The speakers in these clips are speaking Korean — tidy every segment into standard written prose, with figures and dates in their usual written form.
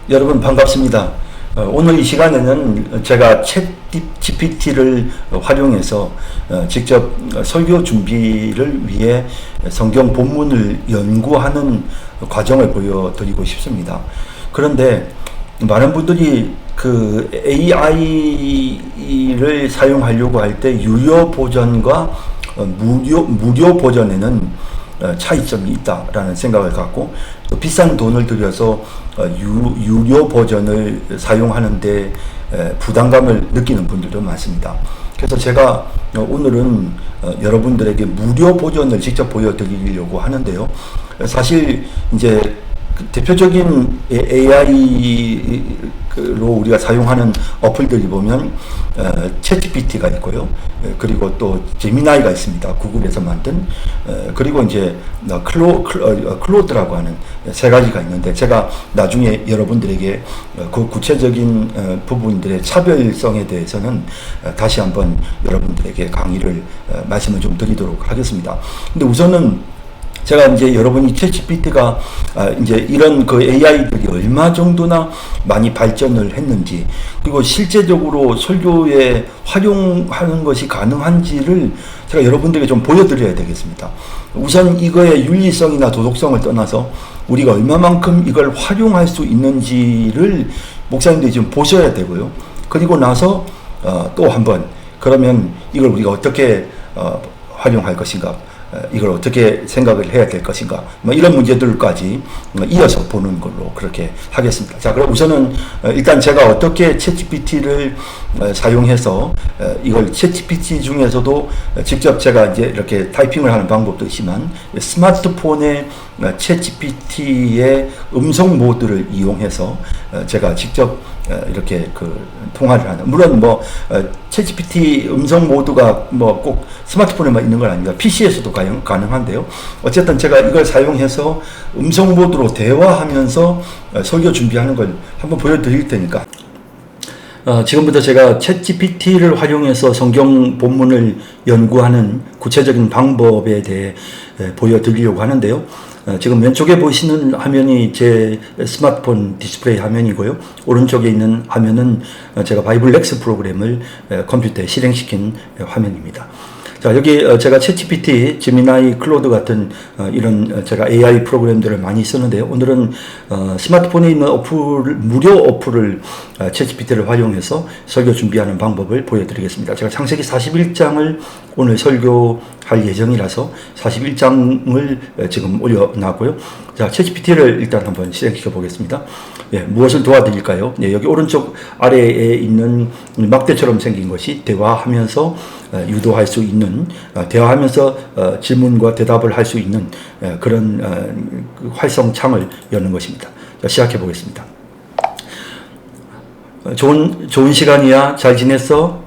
여러분 반갑습니다. 오늘 이 시간에는 제가 챗 GPT를 활용해서 직접 설교 준비를 위해 성경 본문을 연구하는 과정을 보여드리고 싶습니다. 그런데 많은 분들이 그 AI를 사용하려고 할 때 유료 버전과 무료 버전에는 차이점이 있다라는 생각을 갖고 또 비싼 돈을 들여서 유료 버전을 사용하는데 부담감을 느끼는 분들도 많습니다. 그래서 제가 오늘은 여러분들에게 무료 버전을 직접 보여드리려고 하는데요. 사실 이제 대표적인 AI로 우리가 사용하는 어플들이 보면 챗GPT가 있고요. 그리고 또 제미나이가 있습니다. 구글에서 만든. 그리고 이제 클로드라고 하는 세 가지가 있는데 제가 나중에 여러분들에게 그 구체적인 부분들의 차별성에 대해서는 다시 한번 여러분들에게 강의를 말씀을 좀 드리도록 하겠습니다. 근데 우선은 제가 이제 여러분이 챗GPT가 이제 이런 그 AI들이 얼마 정도나 많이 발전을 했는지, 그리고 실제적으로 설교에 활용하는 것이 가능한지를 제가 여러분들에게 좀 보여드려야 되겠습니다. 우선 이거의 윤리성이나 도덕성을 떠나서 우리가 얼마만큼 이걸 활용할 수 있는지를 목사님들이 좀 보셔야 되고요. 그리고 나서 또 한번 그러면 이걸 우리가 어떻게 활용할 것인가, 이걸 어떻게 생각을 해야 될 것인가, 뭐 이런 문제들까지 이어서 보는 걸로 그렇게 하겠습니다. 자, 그럼 우선은 일단 제가 어떻게 챗GPT를 사용해서 이걸 챗GPT 중에서도 직접 제가 이제 이렇게 타이핑을 하는 방법도 있지만 스마트폰에 챗GPT의 음성 모드를 이용해서 제가 직접 이렇게 그 통화를 하는, 물론 뭐 챗GPT 음성 모드가 뭐 꼭 스마트폰에만 있는 건 아닙니다. PC에서도 가능한데요. 어쨌든 제가 이걸 사용해서 음성 모드로 대화하면서 설교 준비하는 걸 한번 보여드릴 테니까 지금부터 제가 챗GPT를 활용해서 성경 본문을 연구하는 구체적인 방법에 대해 보여드리려고 하는데요. 지금 왼쪽에 보시는 화면이 제 스마트폰 디스플레이 화면이고요. 오른쪽에 있는 화면은 제가 바이블 렉스 프로그램을 컴퓨터에 실행시킨 화면입니다. 자, 여기 제가 챗GPT, 제미나이, 클로드 같은 이런 제가 AI 프로그램들을 많이 쓰는데요. 오늘은 스마트폰에 있는 무료 어플을 챗GPT를 활용해서 설교 준비하는 방법을 보여드리겠습니다. 제가 창세기 41장을 오늘 설교할 예정이라서 41장을 지금 올려놨고요. 자, 챗GPT를 일단 한번 실행시켜 보겠습니다. 예, 무엇을 도와드릴까요? 예, 여기 오른쪽 아래에 있는 막대처럼 생긴 것이 대화하면서 유도할 수 있는, 대화하면서 질문과 대답을 할 수 있는 그런 활성 창을 여는 것입니다. 자, 시작해 보겠습니다. 좋은 시간이야. 잘 지냈어?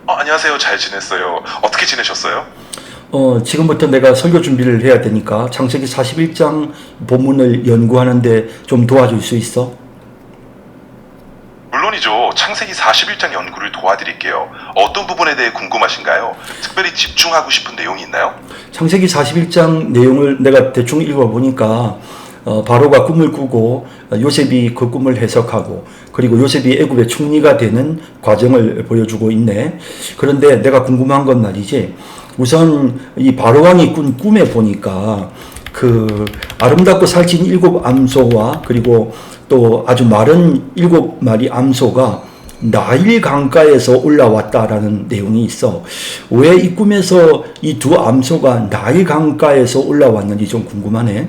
안녕하세요. 잘 지냈어요. 어떻게 지내셨어요? 지금부터 내가 설교 준비를 해야 되니까 창세기 41장 본문을 연구하는데 좀 도와줄 수 있어? 물론이죠. 창세기 41장 연구를 도와드릴게요. 어떤 부분에 대해 궁금하신가요? 특별히 집중하고 싶은 내용이 있나요? 창세기 41장 내용을 내가 대충 읽어보니까 바로가 꿈을 꾸고 요셉이 그 꿈을 해석하고 그리고 요셉이 애굽의 총리가 되는 과정을 보여주고 있네. 그런데 내가 궁금한 건 말이지, 우선 이 바로왕이 꾼 꿈에 보니까 그 아름답고 살찐 7 암소와 그리고 또 아주 마른 7마리 암소가 나일 강가에서 올라왔다라는 내용이 있어. 왜 이 꿈에서 이 두 암소가 나일 강가에서 올라왔는지 좀 궁금하네.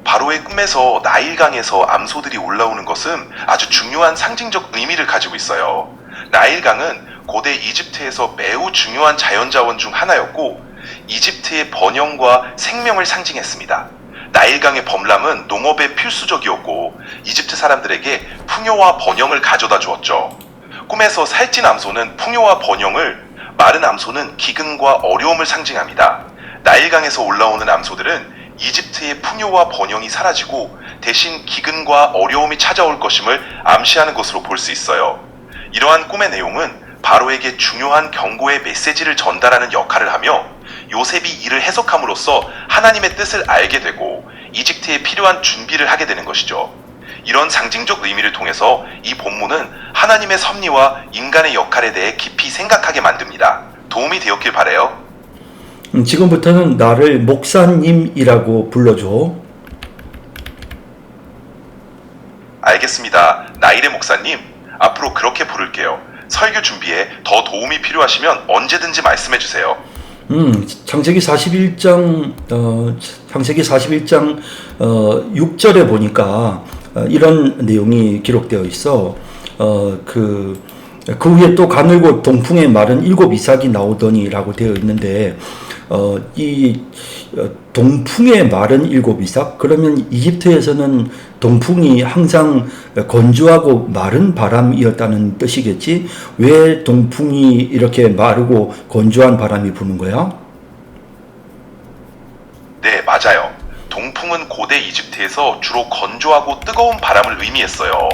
바로의 꿈에서 나일강에서 암소들이 올라오는 것은 아주 중요한 상징적 의미를 가지고 있어요. 나일강은 고대 이집트에서 매우 중요한 자연자원 중 하나였고 이집트의 번영과 생명을 상징했습니다. 나일강의 범람은 농업에 필수적이었고 이집트 사람들에게 풍요와 번영을 가져다 주었죠. 꿈에서 살찐 암소는 풍요와 번영을, 마른 암소는 기근과 어려움을 상징합니다. 나일강에서 올라오는 암소들은 이집트의 풍요와 번영이 사라지고 대신 기근과 어려움이 찾아올 것임을 암시하는 것으로 볼 수 있어요. 이러한 꿈의 내용은 바로에게 중요한 경고의 메시지를 전달하는 역할을 하며 요셉이 이를 해석함으로써 하나님의 뜻을 알게 되고 이집트에 필요한 준비를 하게 되는 것이죠. 이런 상징적 의미를 통해서 이 본문은 하나님의 섭리와 인간의 역할에 대해 깊이 생각하게 만듭니다. 도움이 되었길 바라요. 지금부터는 나를 목사님이라고 불러줘. 알겠습니다. 나일의 목사님, 앞으로 그렇게 부를게요. 설교 준비에 더 도움이 필요하시면 언제든지 말씀해 주세요. 창세기 41장 6절에 보니까 이런 내용이 기록되어 있어. 그 후에 또 가늘고 동풍에 마른 7 이삭이 나오더니라고 되어 있는데, 이 동풍에 마른 7 이삭, 그러면 이집트에서는 동풍이 항상 건조하고 마른 바람이었다는 뜻이겠지? 왜 동풍이 이렇게 마르고 건조한 바람이 부는 거야? 네, 맞아요. 동풍은 고대 이집트에서 주로 건조하고 뜨거운 바람을 의미했어요.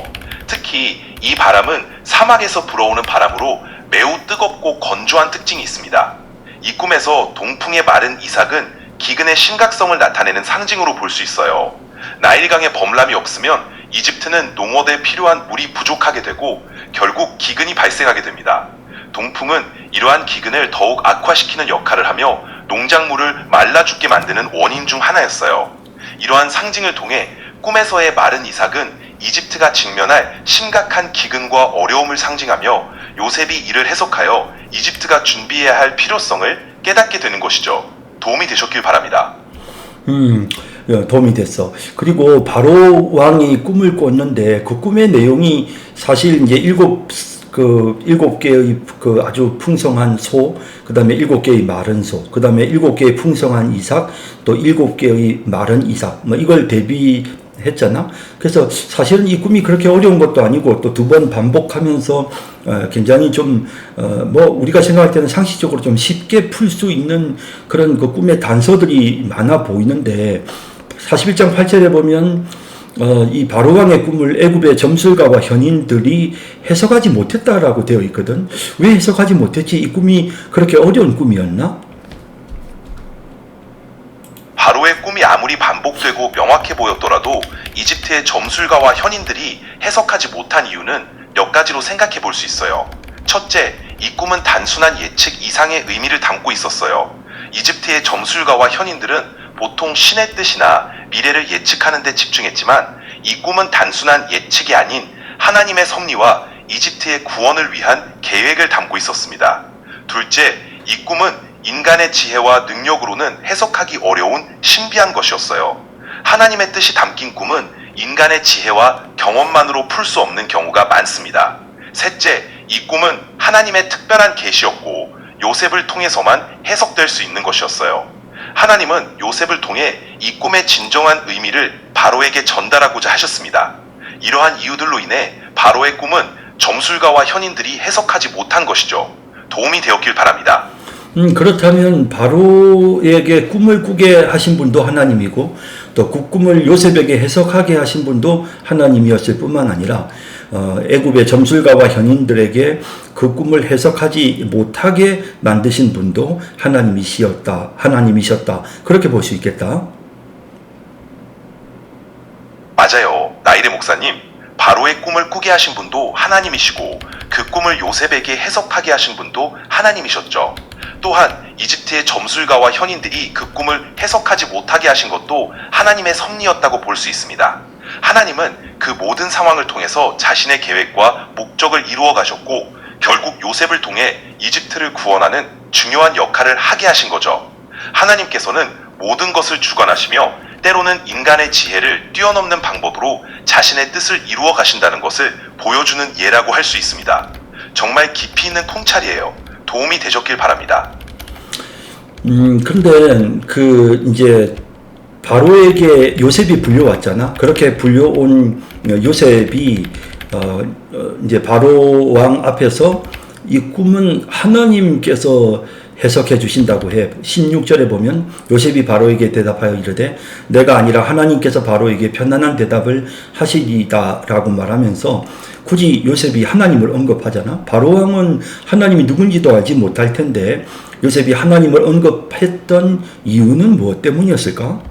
특히 이 바람은 사막에서 불어오는 바람으로 매우 뜨겁고 건조한 특징이 있습니다. 이 꿈에서 동풍에 마른 이삭은 기근의 심각성을 나타내는 상징으로 볼 수 있어요. 나일강에 범람이 없으면 이집트는 농업에 필요한 물이 부족하게 되고 결국 기근이 발생하게 됩니다. 동풍은 이러한 기근을 더욱 악화시키는 역할을 하며 농작물을 말라 죽게 만드는 원인 중 하나였어요. 이러한 상징을 통해 꿈에서의 마른 이삭은 이집트가 직면할 심각한 기근과 어려움을 상징하며 요셉이 이를 해석하여 이집트가 준비해야 할 필요성을 깨닫게 되는 것이죠. 도움이 되셨길 바랍니다. 도움이 됐어. 그리고 바로 왕이 꿈을 꿨는데 그 꿈의 내용이 사실 이제 일곱 개의 그 아주 풍성한 소, 그 다음에 7개의 마른 소, 그 다음에 7개의 풍성한 이삭, 또 7개의 마른 이삭, 뭐 이걸 대비했잖아. 그래서 사실은 이 꿈이 그렇게 어려운 것도 아니고 또 2번 반복하면서 굉장히 좀 뭐 우리가 생각할 때는 상식적으로 좀 쉽게 풀 수 있는 그런 그 꿈의 단서들이 많아 보이는데, 41장 8절에 보면 이 바로왕의 꿈을 애굽의 점술가와 현인들이 해석하지 못했다라고 되어 있거든. 왜 해석하지 못했지? 이 꿈이 그렇게 어려운 꿈이었나? 바로의 꿈이 아무리 반복되고 명확해 보였더라도 이집트의 점술가와 현인들이 해석하지 못한 이유는 몇 가지로 생각해 볼 수 있어요. 첫째, 이 꿈은 단순한 예측 이상의 의미를 담고 있었어요. 이집트의 점술가와 현인들은 보통 신의 뜻이나 미래를 예측하는 데 집중했지만 이 꿈은 단순한 예측이 아닌 하나님의 섭리와 이집트의 구원을 위한 계획을 담고 있었습니다. 둘째, 이 꿈은 인간의 지혜와 능력으로는 해석하기 어려운 신비한 것이었어요. 하나님의 뜻이 담긴 꿈은 인간의 지혜와 경험만으로 풀 수 없는 경우가 많습니다. 셋째, 이 꿈은 하나님의 특별한 계시였고 요셉을 통해서만 해석될 수 있는 것이었어요. 하나님은 요셉을 통해 이 꿈의 진정한 의미를 바로에게 전달하고자 하셨습니다. 이러한 이유들로 인해 바로의 꿈은 점술가와 현인들이 해석하지 못한 것이죠. 도움이 되었길 바랍니다. 그렇다면 바로에게 꿈을 꾸게 하신 분도 하나님이고 또 그 꿈을 요셉에게 해석하게 하신 분도 하나님이었을 뿐만 아니라 애굽의 점술가와 현인들에게 그 꿈을 해석하지 못하게 만드신 분도 하나님이셨다. 그렇게 볼 수 있겠다. 맞아요. 나일의 목사님, 바로의 꿈을 꾸게 하신 분도 하나님이시고 그 꿈을 요셉에게 해석하게 하신 분도 하나님이셨죠. 또한 이집트의 점술가와 현인들이 그 꿈을 해석하지 못하게 하신 것도 하나님의 섭리였다고 볼 수 있습니다. 하나님은 그 모든 상황을 통해서 자신의 계획과 목적을 이루어 가셨고 결국 요셉을 통해 이집트를 구원하는 중요한 역할을 하게 하신 거죠. 하나님께서는 모든 것을 주관하시며 때로는 인간의 지혜를 뛰어넘는 방법으로 자신의 뜻을 이루어 가신다는 것을 보여주는 예라고 할 수 있습니다. 정말 깊이 있는 통찰이에요. 도움이 되셨길 바랍니다. 근데 이제 바로에게 요셉이 불려왔잖아. 그렇게 불려온 요셉이 이제 바로 왕 앞에서 이 꿈은 하나님께서 해석해 주신다고 해. 16절에 보면 요셉이 바로에게 대답하여 이르되 내가 아니라 하나님께서 바로에게 편안한 대답을 하시리다라고 말하면서 굳이 요셉이 하나님을 언급하잖아. 바로 왕은 하나님이 누군지도 알지 못할 텐데 요셉이 하나님을 언급했던 이유는 무엇 때문이었을까?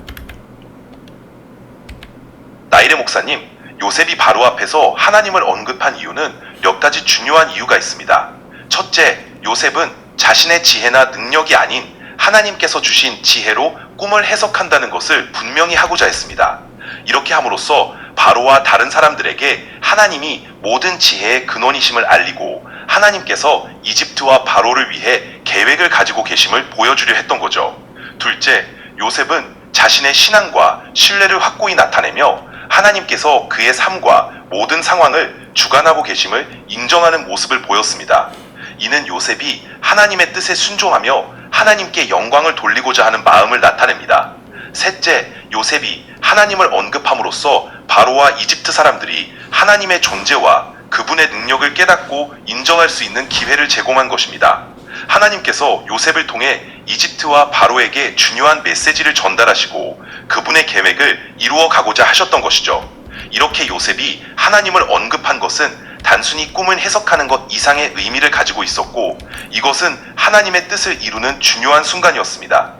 목사님, 요셉이 바로 앞에서 하나님을 언급한 이유는 몇 가지 중요한 이유가 있습니다. 첫째, 요셉은 자신의 지혜나 능력이 아닌 하나님께서 주신 지혜로 꿈을 해석한다는 것을 분명히 하고자 했습니다. 이렇게 함으로써 바로와 다른 사람들에게 하나님이 모든 지혜의 근원이심을 알리고 하나님께서 이집트와 바로를 위해 계획을 가지고 계심을 보여주려 했던 거죠. 둘째, 요셉은 자신의 신앙과 신뢰를 확고히 나타내며 하나님께서 그의 삶과 모든 상황을 주관하고 계심을 인정하는 모습을 보였습니다. 이는 요셉이 하나님의 뜻에 순종하며 하나님께 영광을 돌리고자 하는 마음을 나타냅니다. 셋째, 요셉이 하나님을 언급함으로써 바로와 이집트 사람들이 하나님의 존재와 그분의 능력을 깨닫고 인정할 수 있는 기회를 제공한 것입니다. 하나님께서 요셉을 통해 이집트와 바로에게 중요한 메시지를 전달하시고 그분의 계획을 이루어 가고자 하셨던 것이죠. 이렇게 요셉이 하나님을 언급한 것은 단순히 꿈을 해석하는 것 이상의 의미를 가지고 있었고 이것은 하나님의 뜻을 이루는 중요한 순간이었습니다.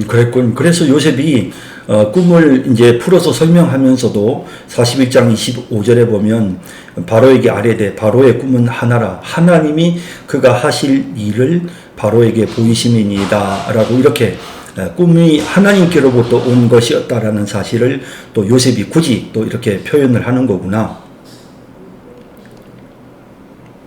그랬군. 그래서 요셉이 꿈을 이제 풀어서 설명하면서도 41장 25절에 보면 바로에게 아뢰되 바로의 꿈은 하나라 하나님이 그가 하실 일을 바로에게 보이심이니이다 라고 이렇게 꿈이 하나님께로부터 온 것이었다라는 사실을 또 요셉이 굳이 또 이렇게 표현을 하는 거구나.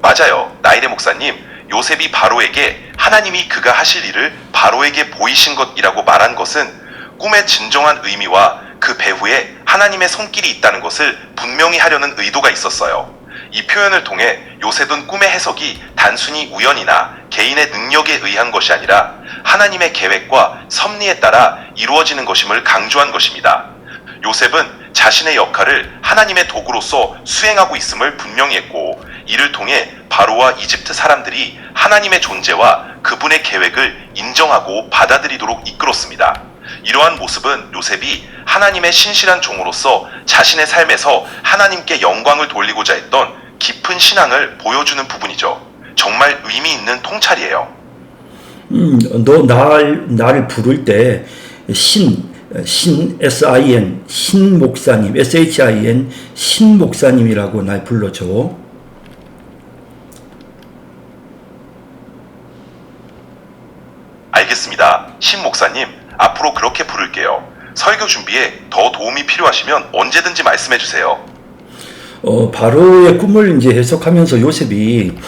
맞아요. 나일의 목사님, 요셉이 바로에게 하나님이 그가 하실 일을 바로에게 보이신 것이라고 말한 것은 꿈의 진정한 의미와 그 배후에 하나님의 손길이 있다는 것을 분명히 하려는 의도가 있었어요. 이 표현을 통해 요셉은 꿈의 해석이 단순히 우연이나 개인의 능력에 의한 것이 아니라 하나님의 계획과 섭리에 따라 이루어지는 것임을 강조한 것입니다. 요셉은 자신의 역할을 하나님의 도구로서 수행하고 있음을 분명히 했고 이를 통해 바로와 이집트 사람들이 하나님의 존재와 그분의 계획을 인정하고 받아들이도록 이끌었습니다. 이러한 모습은 요셉이 하나님의 신실한 종으로서 자신의 삶에서 하나님께 영광을 돌리고자 했던 깊은 신앙을 보여주는 부분이죠. 정말 의미 있는 통찰이에요. 너 나를 부를 때 S-I-N, 신 목사님, S-H-I-N, 신 목사님이라고 날 불러줘. 알겠습니다. 신 목사님, 앞으로 그렇게 부를게요. 설교 준비에 더 도움이 필요하시면 언제든지 말씀해 주세요. 바로의 꿈을 이제 해석하면서 요셉이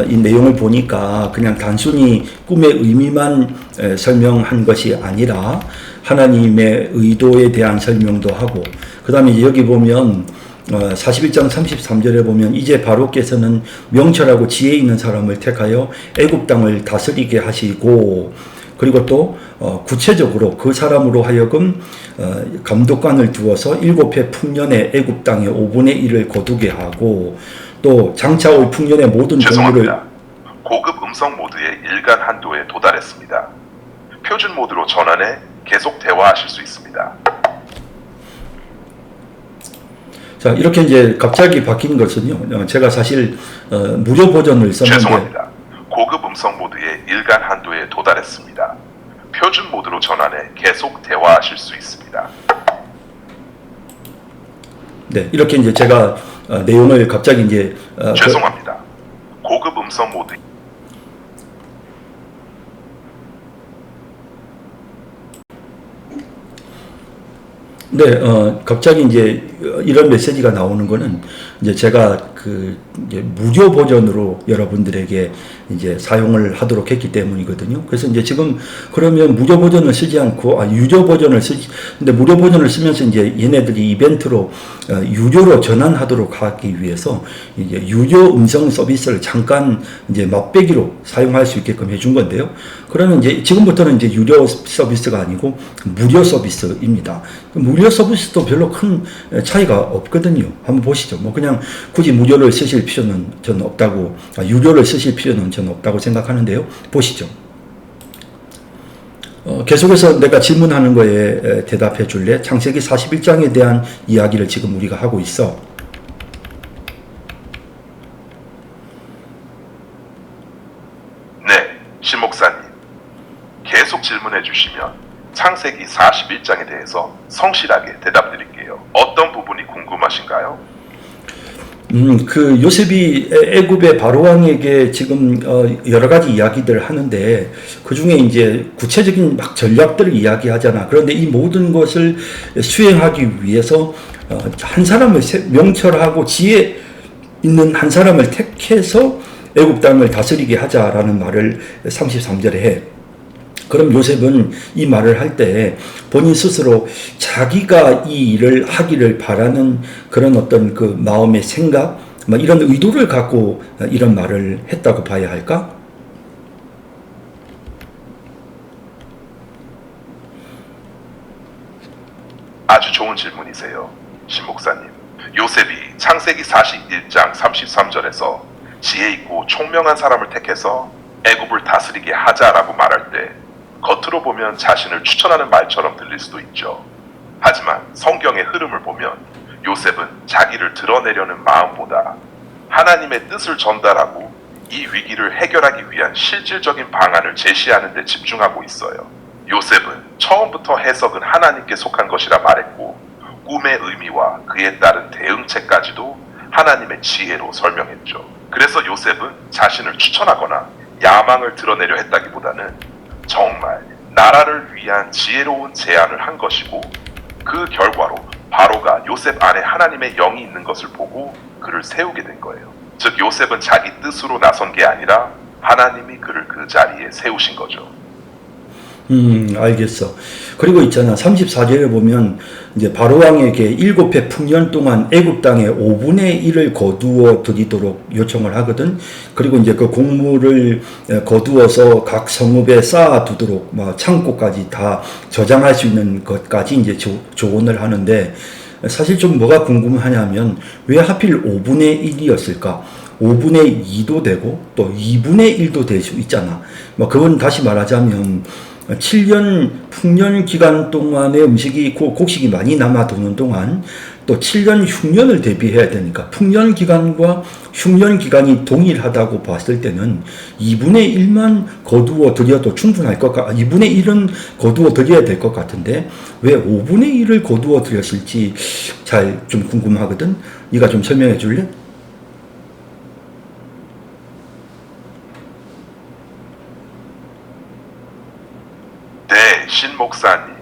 이 내용을 보니까 그냥 단순히 꿈의 의미만 설명한 것이 아니라 하나님의 의도에 대한 설명도 하고 그 다음에 여기 보면 41장 33절에 보면 이제 바로께서는 명철하고 지혜 있는 사람을 택하여 애굽 땅을 다스리게 하시고 그리고 또 구체적으로 그 사람으로 하여금 감독관을 두어서 7해 풍년의 애굽 땅의 5분의 1을 거두게 하고 또 장차 올 풍년의 모든 종류를 죄송합니다. 고급 음성 모드의 일간 한도에 도달했습니다. 표준 모드로 전환해 계속 대화하실 수 있습니다. 자 이렇게 이제 갑자기 바뀐 것은요. 제가 사실 무료 버전을 썼는데 죄송합니다. 고급 음성 모드의 일간 한도에 도달했습니다. 표준 모드로 전환해 계속 대화하실 수 있습니다. 네 이렇게 이제 제가 내용을 갑자기 이제 죄송합니다. 고급 음성 모드 네, 갑자기 이제 이런 메시지가 나오는 거는 이제 제가 이제 무료 버전으로 여러분들에게 이제 사용을 하도록 했기 때문이거든요. 그래서 이제 지금 그러면 무료 버전을 쓰지 않고 유료 버전을 근데 무료 버전을 쓰면서 이제 얘네들이 이벤트로 유료로 전환하도록 하기 위해서 이제 유료 음성 서비스를 잠깐 이제 맛배기로 사용할 수 있게끔 해준 건데요. 그러면 이제 지금부터는 이제 유료 서비스가 아니고 무료 서비스입니다. 무료 서비스도 별로 큰 차이가 없거든요. 한번 보시죠. 뭐 그냥 굳이 무료를 쓰실 필요는 저는 없다고, 유료를 쓰실 필요는 저는 없다고 생각하는데요. 보시죠. 계속해서 내가 질문하는 거에 대답해 줄래? 창세기 41장에 대한 이야기를 지금 우리가 하고 있어. 네, 신 목사님. 계속 질문해 주시면 창세기 41장에 대해 대해서 성실하게 대답드릴게요. 어떤 부분이 궁금하신가요? 그 요셉이 애굽의 바로왕에게 지금 여러 가지 이야기들을 하는데 그 중에 이제 구체적인 막 전략들을 이야기하잖아. 그런데 이 모든 것을 수행하기 위해서 한 사람을 명철하고 지혜 있는 한 사람을 택해서 애굽 땅을 다스리게 하자라는 말을 33절에 해. 그럼 요셉은 이 말을 할 때 본인 스스로 자기가 이 일을 하기를 바라는 그런 어떤 그 마음의 생각, 이런 의도를 갖고 이런 말을 했다고 봐야 할까? 아주 좋은 질문이세요, 신 목사님. 요셉이 창세기 41장 33절에서 지혜 있고 총명한 사람을 택해서 애굽을 다스리게 하자라고 말할 때 겉으로 보면 자신을 추천하는 말처럼 들릴 수도 있죠. 하지만 성경의 흐름을 보면 요셉은 자기를 드러내려는 마음보다 하나님의 뜻을 전달하고 이 위기를 해결하기 위한 실질적인 방안을 제시하는 데 집중하고 있어요. 요셉은 처음부터 해석은 하나님께 속한 것이라 말했고 꿈의 의미와 그에 따른 대응책까지도 하나님의 지혜로 설명했죠. 그래서 요셉은 자신을 추천하거나 야망을 드러내려 했다기보다는 정말 나라를 위한 지혜로운 제안을 한 것이고 그 결과로 바로가 요셉 안에 하나님의 영이 있는 것을 보고 그를 세우게 된 거예요. 즉 요셉은 자기 뜻으로 나선 게 아니라 하나님이 그를 그 자리에 세우신 거죠. 알겠어. 그리고 있잖아. 34절에 보면 이제 바로왕에게 7해 풍년 동안 애굽 땅의 5분의 1을 거두어 드리도록 요청을 하거든. 그리고 이제 그 곡물을 거두어서 각 성읍에 쌓아 두도록 창고까지 다 저장할 수 있는 것까지 이제 조언을 하는데 사실 좀 뭐가 궁금하냐면 왜 하필 5분의 1이었을까? 5분의 2도 되고 또 2분의 1도 될 수 있잖아. 그건 다시 말하자면 7년 풍년 기간 동안의 음식이 곡식이 많이 남아도는 동안 또 7년 흉년을 대비해야 되니까 풍년 기간과 흉년 기간이 동일하다고 봤을 때는 2분의 1만 거두어 드려도 충분할 것 같아. 2분의 1은 거두어 드려야 될 것 같은데 왜 5분의 1을 거두어 드렸을지 잘 좀 궁금하거든. 네가 좀 설명해 줄래? 네, 신 목사님.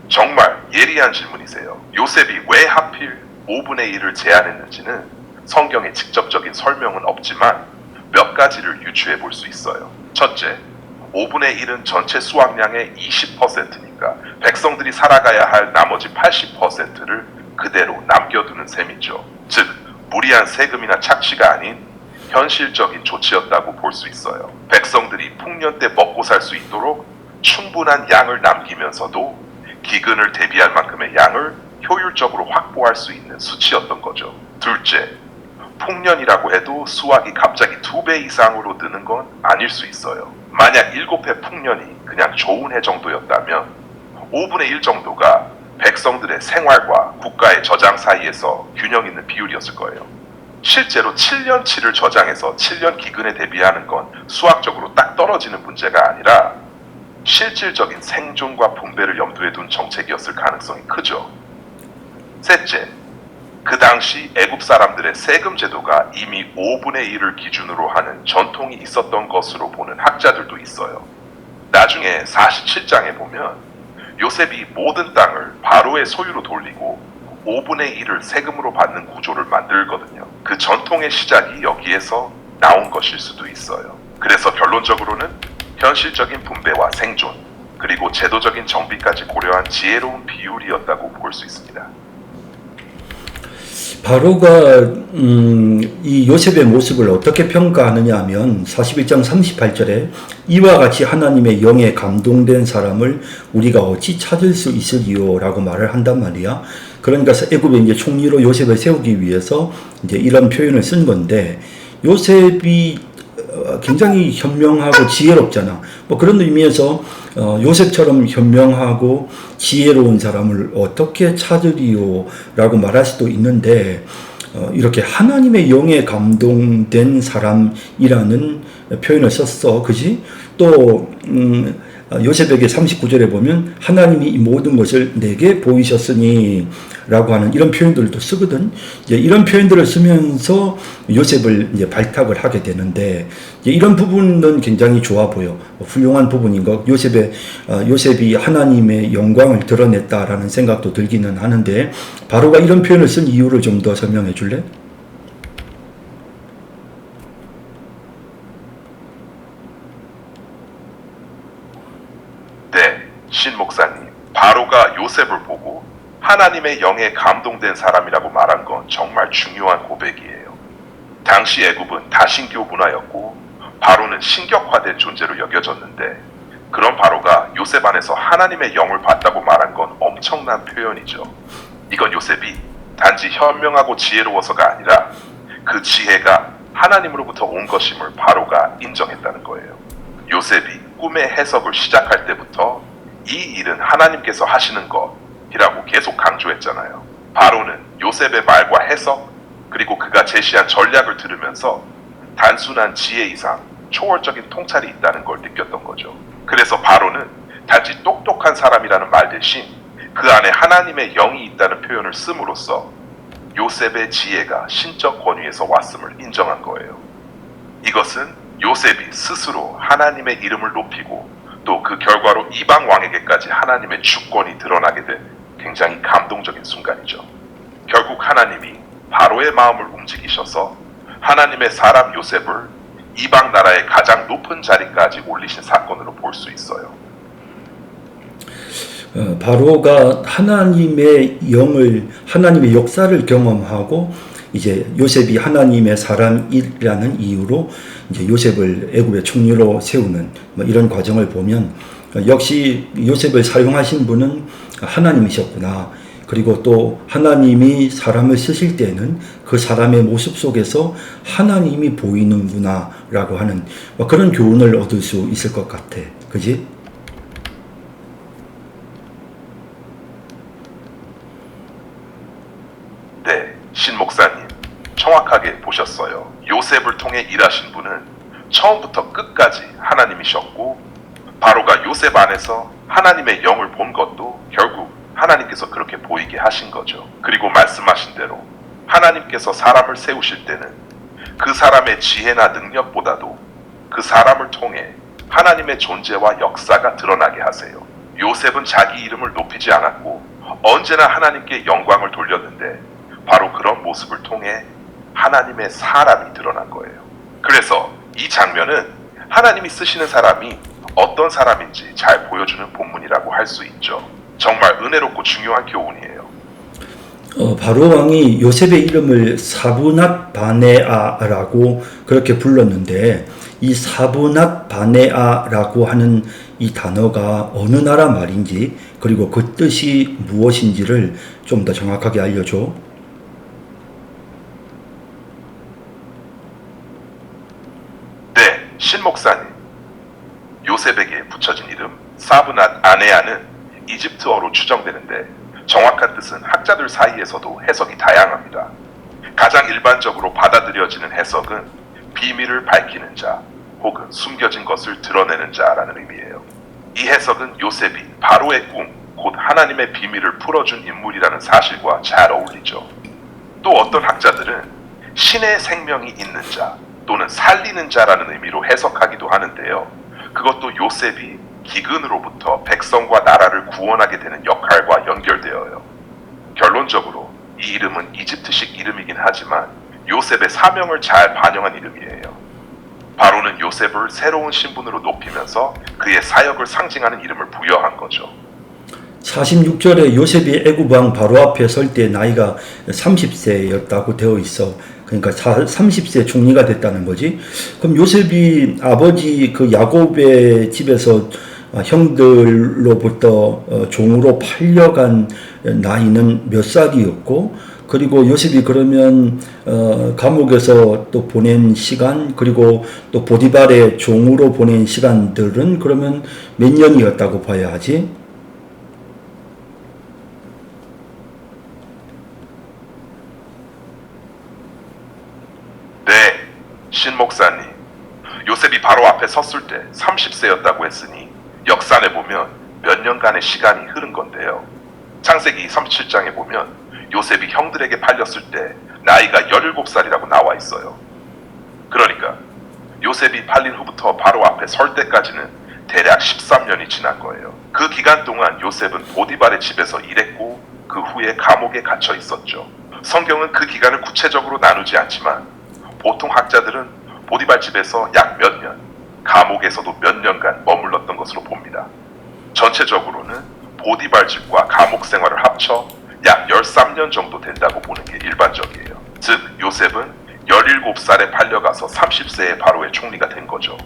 정말 예리한 질문이세요. 요셉이 왜 하필 5분의 1을 제안했는지는 성경에 직접적인 설명은 없지만 몇 가지를 유추해 볼 수 있어요. 첫째, 5분의 1은 전체 수확량의 20%니까 백성들이 살아가야 할 나머지 80%를 그대로 남겨두는 셈이죠. 즉, 무리한 세금이나 착취가 아닌 현실적인 조치였다고 볼 수 있어요. 백성들이 풍년 때 먹고 살 수 있도록 충분한 양을 남기면서도 기근을 대비할 만큼의 양을 효율적으로 확보할 수 있는 수치였던 거죠. 둘째, 풍년이라고 해도 수확이 갑자기 2배 이상으로 느는 건 아닐 수 있어요. 만약 7해 풍년이 그냥 좋은 해 정도였다면 5분의 1 정도가 백성들의 생활과 국가의 저장 사이에서 균형 있는 비율이었을 거예요. 실제로 7년치를 저장해서 7년 기근에 대비하는 건 수학적으로 딱 떨어지는 문제가 아니라 실질적인 생존과 분배를 염두에 둔 정책이었을 가능성이 크죠. 셋째, 그 당시 애굽 사람들의 세금 제도가 이미 5분의 1을 기준으로 하는 전통이 있었던 것으로 보는 학자들도 있어요. 나중에 47장에 보면 요셉이 모든 땅을 바로의 소유로 돌리고 5분의 1을 세금으로 받는 구조를 만들거든요. 그 전통의 시작이 여기에서 나온 것일 수도 있어요. 그래서 결론적으로는 현실적인 분배와 생존, 그리고 제도적인 정비까지 고려한 지혜로운 비율이었다고 볼 수 있습니다. 바로가 이 요셉의 모습을 어떻게 평가하느냐 하면 41장 38절에 이와 같이 하나님의 영에 감동된 사람을 우리가 어찌 찾을 수 있으리요 라고 말을 한단 말이야. 그러니까 애굽의 이제 총리로 요셉을 세우기 위해서 이제 이런 표현을 쓴 건데 요셉이 굉장히 현명하고 지혜롭잖아. 그런 의미에서 요셉처럼 현명하고 지혜로운 사람을 어떻게 찾으리요? 라고 말할 수도 있는데 이렇게 하나님의 영에 감동된 사람이라는 표현을 썼어. 그지? 또 요셉에게 39절에 보면 하나님이 이 모든 것을 내게 보이셨으니 라고 하는 이런 표현들도 쓰거든. 이제 이런 표현들을 쓰면서 요셉을 이제 발탁을 하게 되는데, 이제 이런 부분은 굉장히 좋아 보여. 훌륭한 부분인 것. 요셉이 하나님의 영광을 드러냈다라는 생각도 들기는 하는데, 바로가 이런 표현을 쓴 이유를 좀 더 설명해 줄래? 네, 신 목사님. 바로가 요셉을 보고 하나님의 영에 감동된 사람이라고 말한 건 정말 중요한 고백이에요. 당시 애굽은 다신교 문화였고 바로는 신격화된 존재로 여겨졌는데, 그런 바로가 요셉 안에서 하나님의 영을 받다고 말한 건 엄청난 표현이죠. 이건 요셉이 단지 현명하고 지혜로워서가 아니라 그 지혜가 하나님으로부터 온 것임을 바로가 인정했다는 거예요. 요셉이 꿈의 해석을 시작할 때부터 이 일은 하나님께서 하시는 것이라고 계속 강조했잖아요. 바로는 요셉의 말과 해석, 그리고 그가 제시한 전략을 들으면서 단순한 지혜 이상 초월적인 통찰이 있다는 걸 느꼈던 거죠. 그래서 바로는 단지 똑똑한 사람이라는 말 대신 그 안에 하나님의 영이 있다는 표현을 씀으로써 요셉의 지혜가 신적 권위에서 왔음을 인정한 거예요. 이것은 요셉이 스스로 하나님의 이름을 높이고 또 그 결과로 이방 왕에게까지 하나님의 주권이 드러나게 된 굉장히 감동적인 순간이죠. 결국 하나님이 바로의 마음을 움직이셔서 하나님의 사람 요셉을 이방 나라의 가장 높은 자리까지 올리신 사건으로 볼 수 있어요. 바로가 하나님의 역사를 경험하고 이제 요셉이 하나님의 사람이라는 이유로 이제 요셉을 애굽의 총리로 세우는 이런 과정을 보면 역시 요셉을 사용하신 분은 하나님이셨구나. 그리고 또 하나님이 사람을 쓰실 때는 그 사람의 모습 속에서 하나님이 보이는구나 라고 하는 그런 교훈을 얻을 수 있을 것 같아. 그지? 네, 신 목사님 정확하게 보셨어요. 요셉을 통해 일하신 분은 처음부터 끝까지 하나님이셨고, 바로가 요셉 안에서 하나님의 영을 본 것도 결국 하나님께서 그렇게 보이게 하신 거죠. 그리고 말씀하신 대로 하나님께서 사람을 세우실 때는 그 사람의 지혜나 능력보다도 그 사람을 통해 하나님의 존재와 역사가 드러나게 하세요. 요셉은 자기 이름을 높이지 않았고 언제나 하나님께 영광을 돌렸는데, 바로 그런 모습을 통해 하나님의 사람이 드러난 거예요. 그래서 이 장면은 하나님이 쓰시는 사람이 어떤 사람인지 잘 보여주는 본문이라고 할 수 있죠. 정말 은혜롭고 중요한 교훈이에요. 바로 왕이 요셉의 이름을 사브낫 바네아라고 그렇게 불렀는데, 이 사브낫 바네아라고 하는 이 단어가 어느 나라 말인지, 그리고 그 뜻이 무엇인지를 좀 더 정확하게 알려줘. 네, 신 목사님. 요셉에게 붙여진 이름 사브낫 아네아는 이집트어로 추정되는데, 정확한 뜻은 학자들 사이에서도 해석이 다양합니다. 가장 일반적으로 받아들여지는 해석은 비밀을 밝히는 자 혹은 숨겨진 것을 드러내는 자라는 의미예요. 이 해석은 요셉이 바로의 꿈, 곧 하나님의 비밀을 풀어준 인물이라는 사실과 잘 어울리죠. 또 어떤 학자들은 신의 생명이 있는 자 또는 살리는 자라는 의미로 해석하기도 하는데요. 그것도 요셉이 기근으로부터 백성과 나라를 구원하게 되는 역할과 연결되어요. 결론적으로 이 이름은 이집트식 이름이긴 하지만 요셉의 사명을 잘 반영한 이름이에요. 바로는 요셉을 새로운 신분으로 높이면서 그의 사역을 상징하는 이름을 부여한 거죠. 46절에 요셉이 애굽 왕 바로 앞에 설 때 나이가 30세였다고 되어 있어. 그러니까 30세 총리가 됐다는 거지. 그럼 요셉이 아버지 그 야곱의 집에서 형들로부터 종으로 팔려간 나이는 몇 살이었고, 그리고 요셉이 그러면 감옥에서 또 보낸 시간, 그리고 또 보디발의 종으로 보낸 시간들은 그러면 몇 년이었다고 봐야 하지? 네, 신 목사님. 요셉이 바로 앞에 섰을 때 30세였다고 했으니 역산해 보면 몇 년간의 시간이 흐른 건데요. 창세기 37장에 보면 요셉이 형들에게 팔렸을 때 나이가 17살이라고 나와 있어요. 그러니까 요셉이 팔린 후부터 바로 앞에 설 때까지는 대략 13년이 지난 거예요. 그 기간 동안 요셉은 보디발의 집에서 일했고 그 후에 감옥에 갇혀 있었죠. 성경은 그 기간을 구체적으로 나누지 않지만 보통 학자들은 보디발 집에서 약 몇 년, 감옥에서도 몇 년간 머물렀던 것으로 봅니다. 전체적으로는 보디발 집과 감옥 생활을 합쳐 약 13년 정도 된다고 보는 게 일반적이에요. 즉 요셉은 17살에 팔려가서 30세에 바로의 총리가 된 거죠.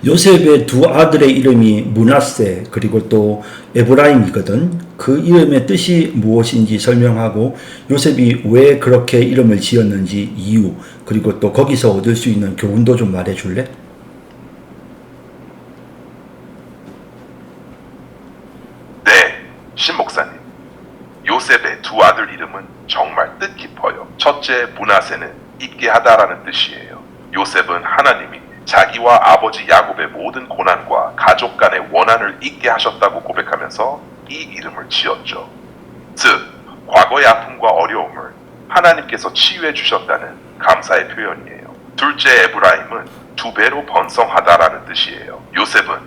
요셉의 두 아들의 이름이 므낫세 그리고 또 에브라임이거든. 그 이름의 뜻이 무엇인지 설명하고 요셉이 왜 그렇게 이름을 지었는지 이유, 그리고 또 거기서 얻을 수 있는 교훈도 좀 말해줄래? 네, 신 목사님. 요셉의 두 아들 이름은 정말 뜻깊어요. 첫째 므낫세는 있게 하다라는 뜻이에요. 요셉은 하나님이 자기와 아버지 야곱의 모든 고난과 가족 간의 원한을 잊게 하셨다고 고백하면서 이 이름을 지었죠. 즉, 과거의 아픔과 어려움을 하나님께서 치유해 주셨다는 감사의 표현이에요. 둘째 에브라임은 두 배로 번성하다라는 뜻이에요. 요셉은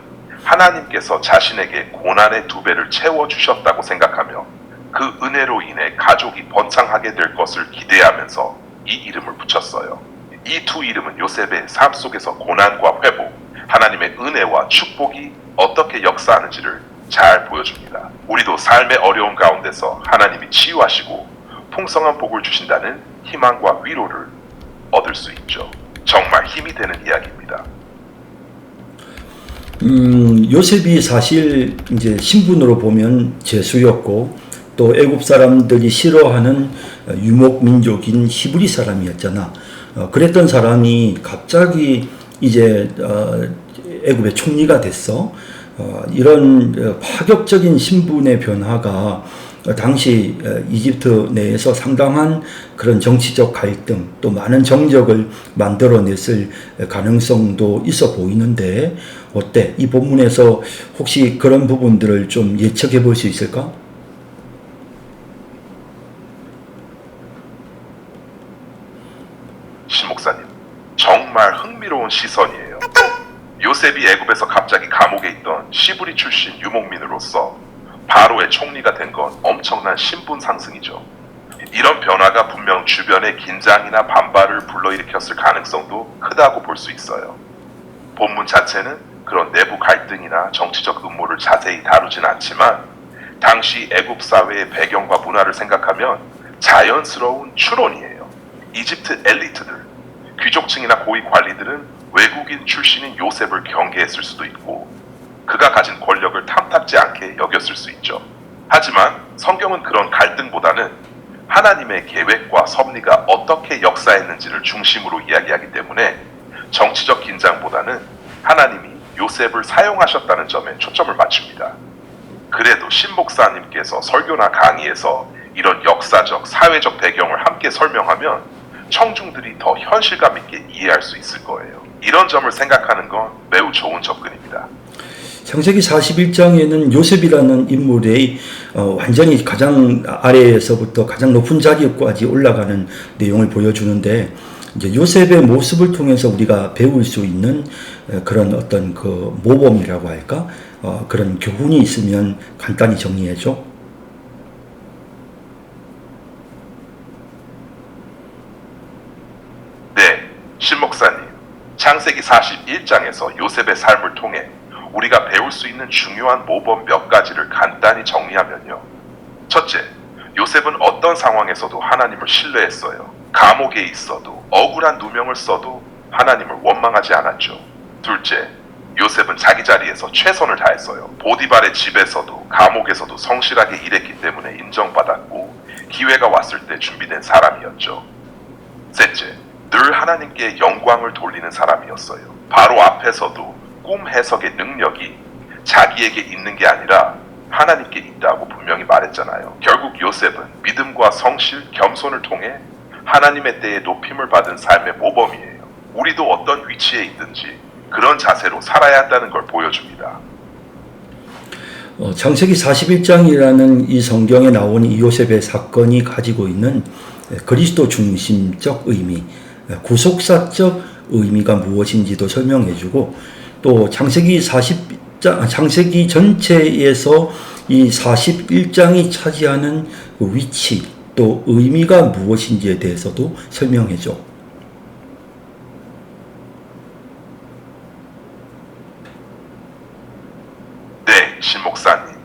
하나님께서 자신에게 고난의 두 배를 채워주셨다고 생각하며 그 은혜로 인해 가족이 번창하게 될 것을 기대하면서 이 이름을 붙였어요. 이 두 이름은 요셉의 삶 속에서 고난과 회복, 하나님의 은혜와 축복이 어떻게 역사하는지를 잘 보여줍니다. 우리도 삶의 어려움 가운데서 하나님이 치유하시고 풍성한 복을 주신다는 희망과 위로를 얻을 수 있죠. 정말 힘이 되는 이야기입니다. 요셉이 사실 이제 신분으로 보면 제수였고 또 애굽 사람들이 싫어하는 유목 민족인 히브리 사람이었잖아. 그랬던 사람이 갑자기 이제 애굽의 총리가 됐어. 이런 파격적인 신분의 변화가 당시 이집트 내에서 상당한 그런 정치적 갈등 또 많은 정적을 만들어냈을 가능성도 있어 보이는데 어때? 이 본문에서 혹시 그런 부분들을 좀 예측해 볼 수 있을까? 신 목사님, 정말 흥미로운 시선이에요. 요셉이 애굽에서 갑자기 감옥에 있던 시브리 출신 유목민으로서 바로의 총리가 된 건 엄청난 신분 상승이죠. 이런 변화가 분명 주변의 긴장이나 반발을 불러일으켰을 가능성도 크다고 볼 수 있어요. 본문 자체는 그런 내부 갈등이나 정치적 음모를 자세히 다루진 않지만 당시 애굽 사회의 배경과 문화를 생각하면 자연스러운 추론이에요. 이집트 엘리트들, 귀족층이나 고위 관리들은 외국인 출신인 요셉을 경계했을 수도 있고 그가 가진 권력을 탐탁지 않게 여겼을 수 있죠. 하지만 성경은 그런 갈등보다는 하나님의 계획과 섭리가 어떻게 역사했는지를 중심으로 이야기하기 때문에 정치적 긴장보다는 하나님이 요셉을 사용하셨다는 점에 초점을 맞춥니다. 그래도 신 목사님께서 설교나 강의에서 이런 역사적, 사회적 배경을 함께 설명하면 청중들이 더 현실감 있게 이해할 수 있을 거예요. 이런 점을 생각하는 건 매우 좋은 접근입니다. 창세기 41장에는 요셉이라는 인물의 완전히 가장 아래에서부터 가장 높은 자리까지 올라가는 내용을 보여주는데 이제 요셉의 모습을 통해서 우리가 배울 수 있는 그런 어떤 그 모범이라고 할까? 그런 교훈이 있으면 간단히 정리해줘. 네, 신 목사님. 창세기 41장에서 요셉의 삶을 통해 우리가 배울 수 있는 중요한 모범 몇 가지를 간단히 정리하면요. 첫째, 요셉은 어떤 상황에서도 하나님을 신뢰했어요. 감옥에 있어도 억울한 누명을 써도 하나님을 원망하지 않았죠. 둘째, 요셉은 자기 자리에서 최선을 다했어요. 보디발의 집에서도 감옥에서도 성실하게 일했기 때문에 인정받았고 기회가 왔을 때 준비된 사람이었죠. 셋째, 늘 하나님께 영광을 돌리는 사람이었어요. 바로 앞에서도 꿈 해석의 능력이 자기에게 있는 게 아니라 하나님께 있다고 분명히 말했잖아요. 결국 요셉은 믿음과 성실, 겸손을 통해 하나님의 때에 높임을 받은 삶의 모범이에요. 우리도 어떤 위치에 있든지 그런 자세로 살아야 한다는 걸 보여줍니다. 창세기 41장이라는 이 성경에 나온 이 요셉의 사건이 가지고 있는 그리스도 중심적 의미, 구속사적 의미가 무엇인지도 설명해주고, 또 창세기 전체에서 이 41장이 차지하는 그 위치, 또 의미가 무엇인지에 대해서도 설명해줘. 네, 신 목사님.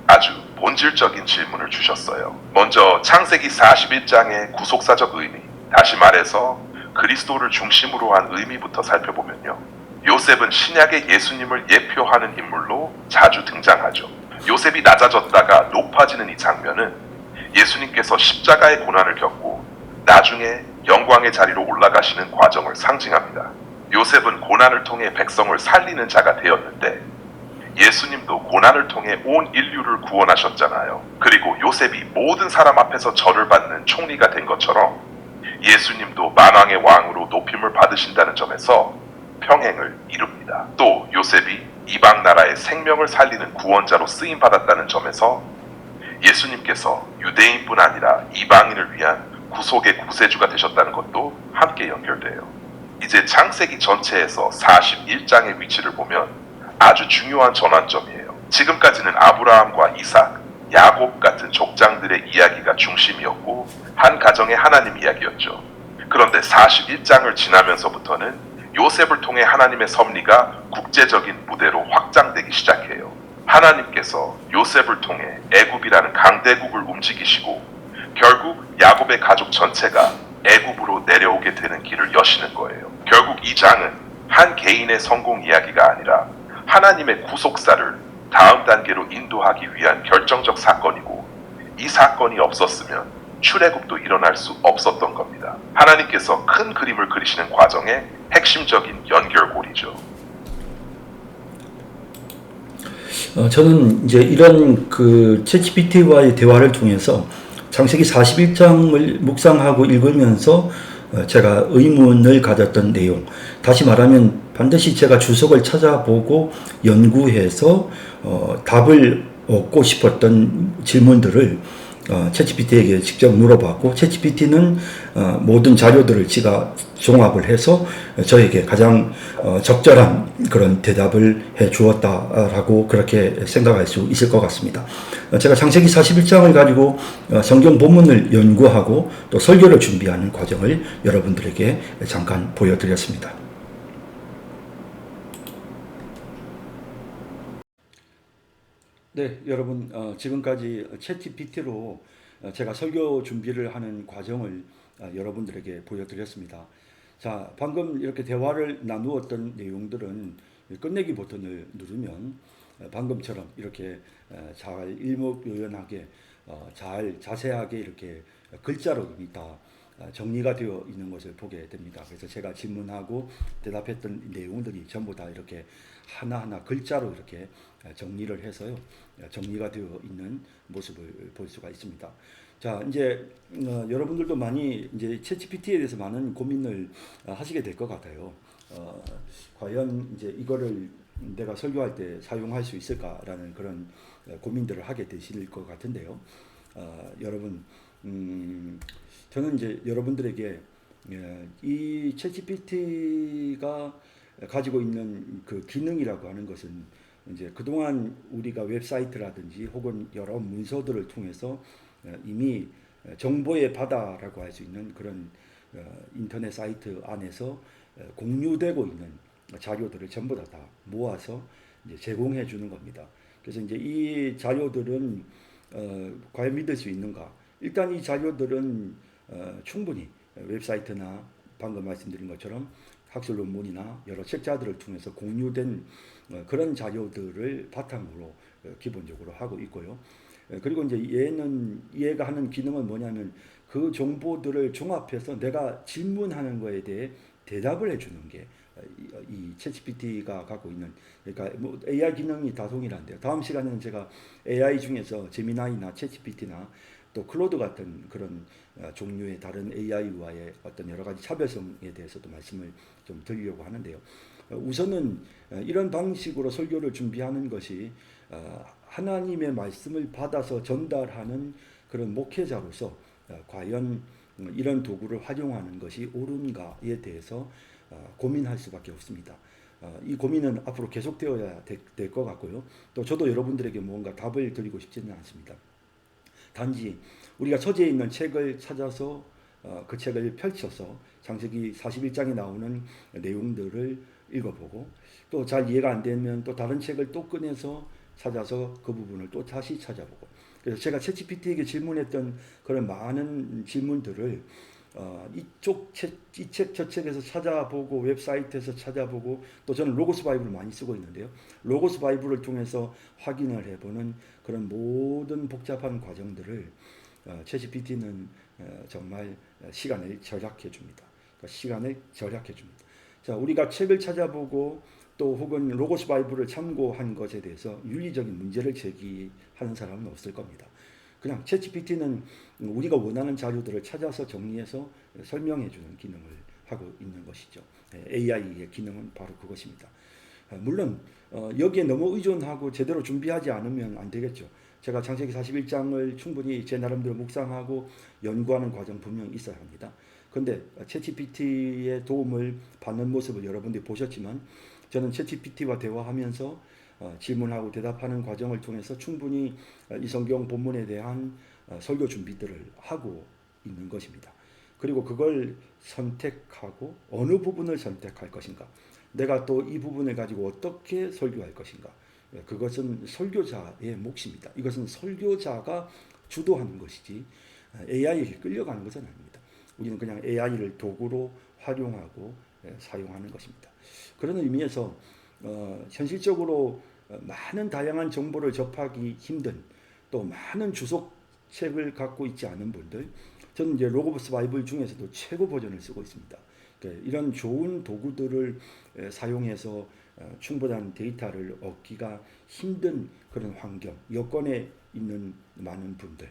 아주 본질적인 질문을 주셨어요. 먼저 창세기 41장의 구속사적 의미, 다시 말해서 그리스도를 중심으로 한 의미부터 살펴보면요. 요셉은 신약의 예수님을 예표하는 인물로 자주 등장하죠. 요셉이 낮아졌다가 높아지는 이 장면은 예수님께서 십자가의 고난을 겪고 나중에 영광의 자리로 올라가시는 과정을 상징합니다. 요셉은 고난을 통해 백성을 살리는 자가 되었는데 예수님도 고난을 통해 온 인류를 구원하셨잖아요. 그리고 요셉이 모든 사람 앞에서 절을 받는 총리가 된 것처럼 예수님도 만왕의 왕으로 높임을 받으신다는 점에서 평행을 이룹니다. 또 요셉이 이방 나라의 생명을 살리는 구원자로 쓰임 받았다는 점에서 예수님께서 유대인뿐 아니라 이방인을 위한 구속의 구세주가 되셨다는 것도 함께 연결돼요. 이제 창세기 전체에서 41장의 위치를 보면 아주 중요한 전환점이에요. 지금까지는 아브라함과 이삭, 야곱 같은 족장들의 이야기가 중심이었고 한 가정의 하나님 이야기였죠. 그런데 41장을 지나면서부터는 요셉을 통해 하나님의 섭리가 국제적인 무대로 확장되기 시작해요. 하나님께서 요셉을 통해 애굽이라는 강대국을 움직이시고 결국 야곱의 가족 전체가 애굽으로 내려오게 되는 길을 여시는 거예요. 결국 이 장은 한 개인의 성공 이야기가 아니라 하나님의 구속사를 다음 단계로 인도하기 위한 결정적 사건이고, 이 사건이 없었으면 출애굽도 일어날 수 없었던 겁니다. 하나님께서 큰 그림을 그리시는 과정의 핵심적인 연결고리죠. 저는 이제 이런 그 챗GPT와의 대화를 통해서 창세기 41장을 묵상하고 읽으면서 제가 의문을 가졌던 내용, 다시 말하면 반드시 제가 주석을 찾아보고 연구해서 답을 얻고 싶었던 질문들을 챗GPT에게 직접 물어봤고, 챗GPT는 모든 자료들을 지가 종합을 해서 저에게 가장 적절한 그런 대답을 해 주었다라고 그렇게 생각할 수 있을 것 같습니다. 제가 창세기 41장을 가지고 성경 본문을 연구하고 또 설교를 준비하는 과정을 여러분들에게 잠깐 보여드렸습니다. 네, 여러분, 지금까지 챗GPT로 제가 설교 준비를 하는 과정을 여러분들에게 보여드렸습니다. 자, 방금 이렇게 대화를 나누었던 내용들은 끝내기 버튼을 누르면 방금처럼 이렇게 잘 일목요연하게 잘 자세하게 이렇게 글자로 이미 다 정리가 되어 있는 것을 보게 됩니다. 그래서 제가 질문하고 대답했던 내용들이 전부 다 이렇게 하나하나 글자로 이렇게 정리를 해서요, 정리가 되어 있는 모습을 볼 수가 있습니다. 자, 이제 여러분들도 많이 이제 챗GPT에 대해서 많은 고민을 하시게 될 것 같아요. 과연 이제 이거를 내가 설교할 때 사용할 수 있을까라는 그런 고민들을 하게 되실 것 같은데요. 여러분, 저는 이제 여러분들에게 이 챗GPT가 가지고 있는 그 기능이라고 하는 것은 이제 그동안 우리가 웹사이트라든지 혹은 여러 문서들을 통해서 이미 정보의 바다라고 할 수 있는 그런 인터넷 사이트 안에서 공유되고 있는 자료들을 전부 다 모아서 이제 제공해 주는 겁니다. 그래서 이제 이 자료들은 과연 믿을 수 있는가? 일단 이 자료들은 충분히 웹사이트나 방금 말씀드린 것처럼 학술 논문이나 여러 책자들을 통해서 공유된 그런 자료들을 바탕으로 기본적으로 하고 있고요. 그리고 이제 얘가 하는 기능은 뭐냐면 그 정보들을 종합해서 내가 질문하는 거에 대해 대답을 해주는 게 이 챗GPT가 갖고 있는, 그러니까 뭐 AI 기능이 다 동일한데요. 다음 시간에는 제가 AI 중에서 제미나이나 챗GPT나 또 클로드 같은 그런 종류의 다른 AI와의 어떤 여러 가지 차별성에 대해서도 말씀을 좀 드리려고 하는데요. 우선은 이런 방식으로 설교를 준비하는 것이 하나님의 말씀을 받아서 전달하는 그런 목회자로서 과연 이런 도구를 활용하는 것이 옳은가에 대해서 고민할 수밖에 없습니다. 이 고민은 앞으로 계속되어야 될 것 같고요. 또 저도 여러분들에게 뭔가 답을 드리고 싶지는 않습니다. 단지 우리가 서재에 있는 책을 찾아서 그 책을 펼쳐서 창세기 41장에 나오는 내용들을 읽어보고 또 잘 이해가 안 되면 또 다른 책을 또 꺼내서 찾아서 그 부분을 또 다시 찾아보고, 그래서 제가 챗GPT에게 질문했던 그런 많은 질문들을 이쪽 책, 이 책, 저 책에서 찾아보고 웹사이트에서 찾아보고 또 저는 로고스 바이블을 많이 쓰고 있는데요. 로고스 바이블을 통해서 확인을 해보는 그런 모든 복잡한 과정들을 챗GPT는 정말 시간을 절약해 줍니다. 그러니까 시간을 절약해 줍니다. 자, 우리가 책을 찾아보고 또 혹은 로고스 바이블을 참고한 것에 대해서 윤리적인 문제를 제기하는 사람은 없을 겁니다. 그냥 챗GPT는 우리가 원하는 자료들을 찾아서 정리해서 설명해 주는 기능을 하고 있는 것이죠. AI의 기능은 바로 그것입니다. 물론 여기에 너무 의존하고 제대로 준비하지 않으면 안 되겠죠. 제가 창세기 41장을 충분히 제 나름대로 묵상하고 연구하는 과정 분명히 있어야 합니다. 그런데 챗GPT의 도움을 받는 모습을 여러분들이 보셨지만 저는 챗GPT와 대화하면서 질문하고 대답하는 과정을 통해서 충분히 이 성경 본문에 대한 설교 준비들을 하고 있는 것입니다. 그리고 그걸 선택하고 어느 부분을 선택할 것인가, 내가 또 이 부분을 가지고 어떻게 설교할 것인가, 그것은 설교자의 몫입니다. 이것은 설교자가 주도하는 것이지 AI에게 끌려가는 것은 아닙니다. 우리는 그냥 AI를 도구로 활용하고 사용하는 것입니다. 그런 의미에서 현실적으로 많은 다양한 정보를 접하기 힘든 또 많은 주석책을 갖고 있지 않은 분들, 저는 이제 로고스 바이블 중에서도 최고 버전을 쓰고 있습니다. 이런 좋은 도구들을 사용해서 충분한 데이터를 얻기가 힘든 그런 환경, 여건에 있는 많은 분들,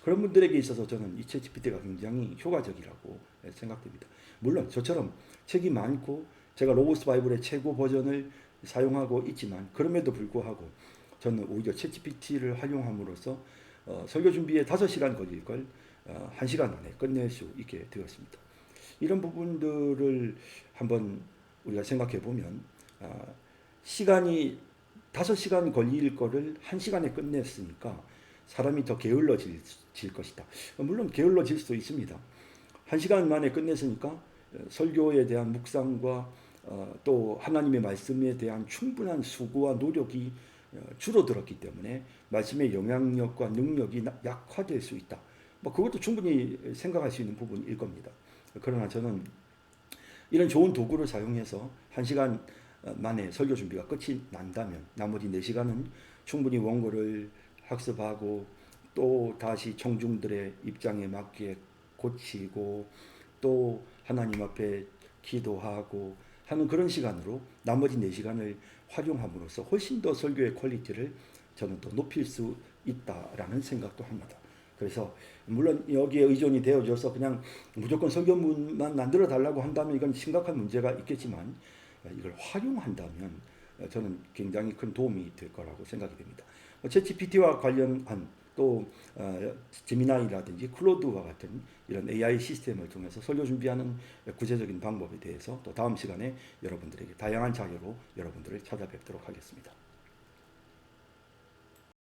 그런 분들에게 있어서 저는 이 챗GPT가 굉장히 효과적이라고 생각됩니다. 물론 저처럼 책이 많고 제가 로고스 바이블의 최고 버전을 사용하고 있지만 그럼에도 불구하고 저는 오히려 챗GPT를 활용함으로써 설교 준비에 5시간 걸릴 걸 1시간 안에 끝낼 수 있게 되었습니다. 이런 부분들을 한번 우리가 생각해 보면 시간이 5시간 걸릴 거를 1시간에 끝냈으니까 사람이 더 게을러질 것이다. 물론 게을러질 수도 있습니다. 1시간 만에 끝냈으니까 설교에 대한 묵상과 또 하나님의 말씀에 대한 충분한 수고와 노력이 줄어들었기 때문에 말씀의 영향력과 능력이 약화될 수 있다. 그것도 충분히 생각할 수 있는 부분일 겁니다. 그러나 저는 이런 좋은 도구를 사용해서 1시간 만에 설교 준비가 끝이 난다면 나머지 4시간은 충분히 원고를 학습하고 또 다시 청중들의 입장에 맞게 고치고 또 하나님 앞에 기도하고 하는 그런 시간으로 나머지 4시간을 활용함으로써 훨씬 더 설교의 퀄리티를 저는 더 높일 수 있다라는 생각도 합니다. 그래서 물론 여기에 의존이 되어져서 그냥 무조건 설교문만 만들어 달라고 한다면 이건 심각한 문제가 있겠지만 이걸 활용한다면 저는 굉장히 큰 도움이 될 거라고 생각이 됩니다. 챗GPT와 관련한 또 제미나이라든지 클로드와 같은 이런 AI 시스템을 통해서 설교 준비하는 구체적인 방법에 대해서 또 다음 시간에 여러분들에게 다양한 자료로 여러분들을 찾아뵙도록 하겠습니다.